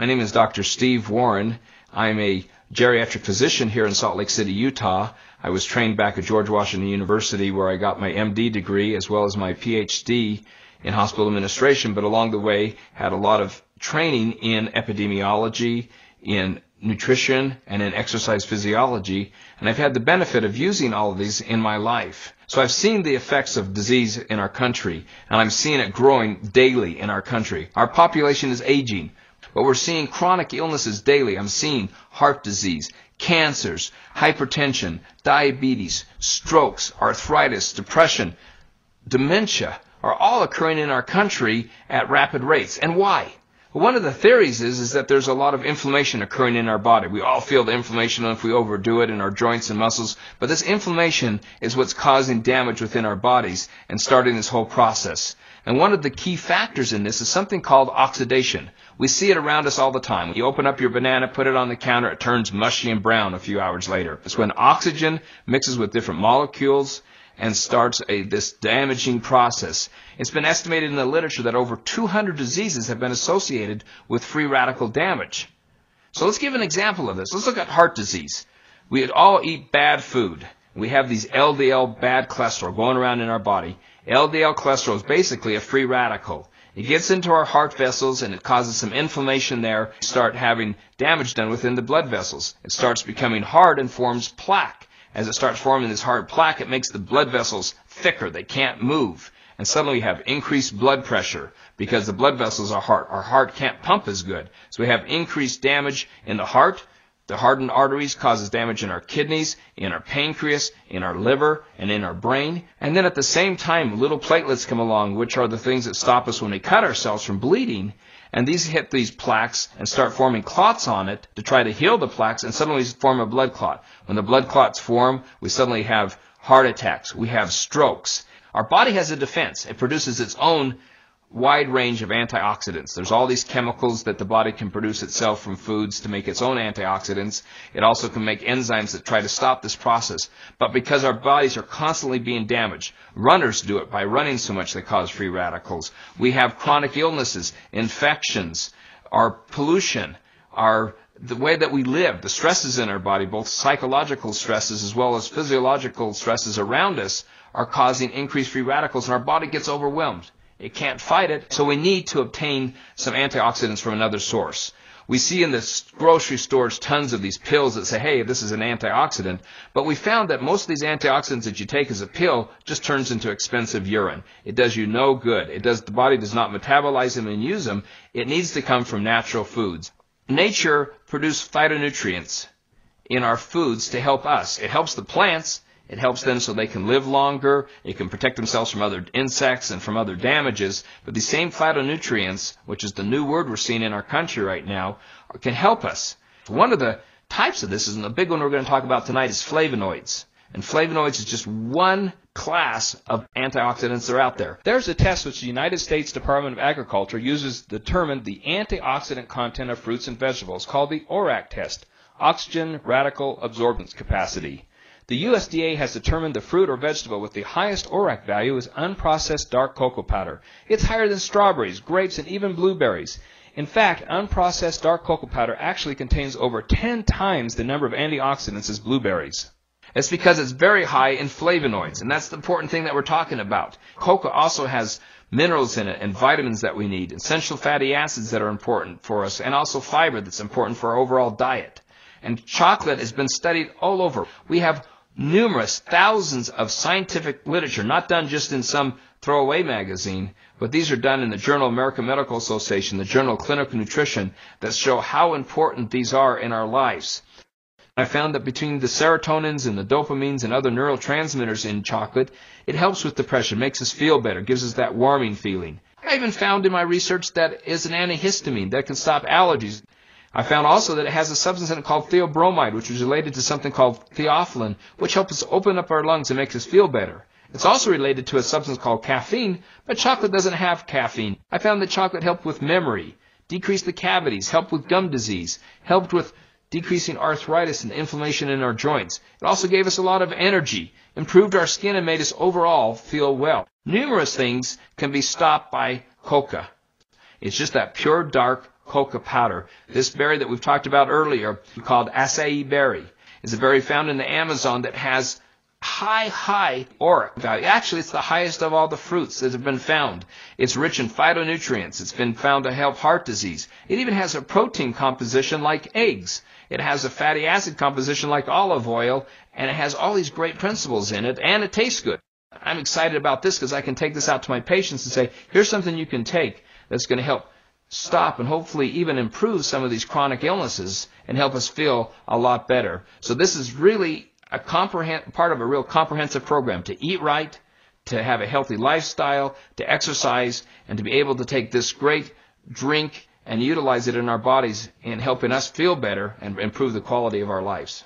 My name is Dr. Steve Warren. I'm a geriatric physician here in Salt Lake City, Utah. I was trained back at George Washington University where I got my MD degree as well as my PhD in hospital administration, but along the way had a lot of training in epidemiology, in nutrition, and in exercise physiology, and I've had the benefit of using all of these in my life. So I've seen the effects of disease in our country, and I'm seeing it growing daily in our country. Our population is aging, but we're seeing chronic illnesses daily. I'm seeing heart disease, cancers, hypertension, diabetes, strokes, arthritis, depression, dementia are all occurring in our country at rapid rates. And why? Well, one of the theories is that there's a lot of inflammation occurring in our body. We all feel the inflammation if we overdo it in our joints and muscles, but this inflammation is what's causing damage within our bodies and starting this whole process. And one of the key factors in this is something called oxidation. We see it around us all the time. When you open up your banana, put it on the counter, it turns mushy and brown a few hours later. It's when oxygen mixes with different molecules and starts this damaging process. It's been estimated in the literature that over 200 diseases have been associated with free radical damage. So let's give an example of this. Let's look at heart disease. We all eat bad food. We have these LDL bad cholesterol going around in our body. LDL cholesterol is basically a free radical. It gets into our heart vessels and it causes some inflammation there. We start having damage done within the blood vessels. It starts becoming hard and forms plaque. As it starts forming this hard plaque, it makes the blood vessels thicker. They can't move. And suddenly we have increased blood pressure because the blood vessels are hard. Our heart can't pump as good. So we have increased damage in the heart. The hardened arteries causes damage in our kidneys, in our pancreas, in our liver, and in our brain. And then at the same time, little platelets come along, which are the things that stop us when we cut ourselves from bleeding. And these hit these plaques and start forming clots on it to try to heal the plaques, and suddenly form a blood clot. When the blood clots form, we suddenly have heart attacks. We have strokes. Our body has a defense. It produces its own wide range of antioxidants. There's all these chemicals that the body can produce itself from foods to make its own antioxidants. It also can make enzymes that try to stop this process. But because our bodies are constantly being damaged, runners do it by running so much they cause free radicals. We have chronic illnesses, infections, our pollution, the way that we live, the stresses in our body, both psychological stresses as well as physiological stresses around us, are causing increased free radicals, and our body gets overwhelmed. It can't fight it, so we need to obtain some antioxidants from another source. We see in the grocery stores tons of these pills that say, hey, this is an antioxidant, but we found that most of these antioxidants that you take as a pill just turns into expensive urine. It does you no good. The body does not metabolize them and use them. It needs to come from natural foods. Nature produces phytonutrients in our foods to help us. It helps the plants. It helps them so they can live longer. It can protect themselves from other insects and from other damages. But these same phytonutrients, which is the new word we're seeing in our country right now, can help us. One of the types of this, and the big one we're going to talk about tonight, is flavonoids. And flavonoids is just one class of antioxidants that are out there. There's a test which the United States Department of Agriculture uses to determine the antioxidant content of fruits and vegetables called the ORAC test, Oxygen Radical Absorbance Capacity. The USDA has determined the fruit or vegetable with the highest ORAC value is unprocessed dark cocoa powder. It's higher than strawberries, grapes, and even blueberries. In fact, unprocessed dark cocoa powder actually contains over 10 times the number of antioxidants as blueberries. It's because it's very high in flavonoids, and that's the important thing that we're talking about. Cocoa also has minerals in it and vitamins that we need, essential fatty acids that are important for us, and also fiber that's important for our overall diet. And chocolate has been studied all over. We have numerous thousands of scientific literature, not done just in some throwaway magazine, but these are done in the Journal of American Medical Association, the Journal of Clinical Nutrition, that show how important these are in our lives. I found that between the serotonins and the dopamines and other neurotransmitters in chocolate, it helps with depression, makes us feel better, gives us that warming feeling. I even found in my research that it is an antihistamine that can stop allergies. I found also that it has a substance in it called theobromide, which is related to something called theophylline, which helps us open up our lungs and makes us feel better. It's also related to a substance called caffeine, but chocolate doesn't have caffeine. I found that chocolate helped with memory, decreased the cavities, helped with gum disease, helped with decreasing arthritis and inflammation in our joints. It also gave us a lot of energy, improved our skin, and made us overall feel well. Numerous things can be stopped by coca. It's just that pure dark coca powder. This berry that we've talked about earlier, called acai berry, is a berry found in the Amazon that has high ORAC value. Actually, it's the highest of all the fruits that have been found. It's rich in phytonutrients. It's been found to help heart disease. It even has a protein composition like eggs. It has a fatty acid composition like olive oil, and it has all these great principles in it, and it tastes good. I'm excited about this because I can take this out to my patients and say, here's something you can take that's going to help stop and hopefully even improve some of these chronic illnesses and help us feel a lot better. So this is really a part of a real comprehensive program to eat right, to have a healthy lifestyle, to exercise, and to be able to take this great drink and utilize it in our bodies in helping us feel better and improve the quality of our lives.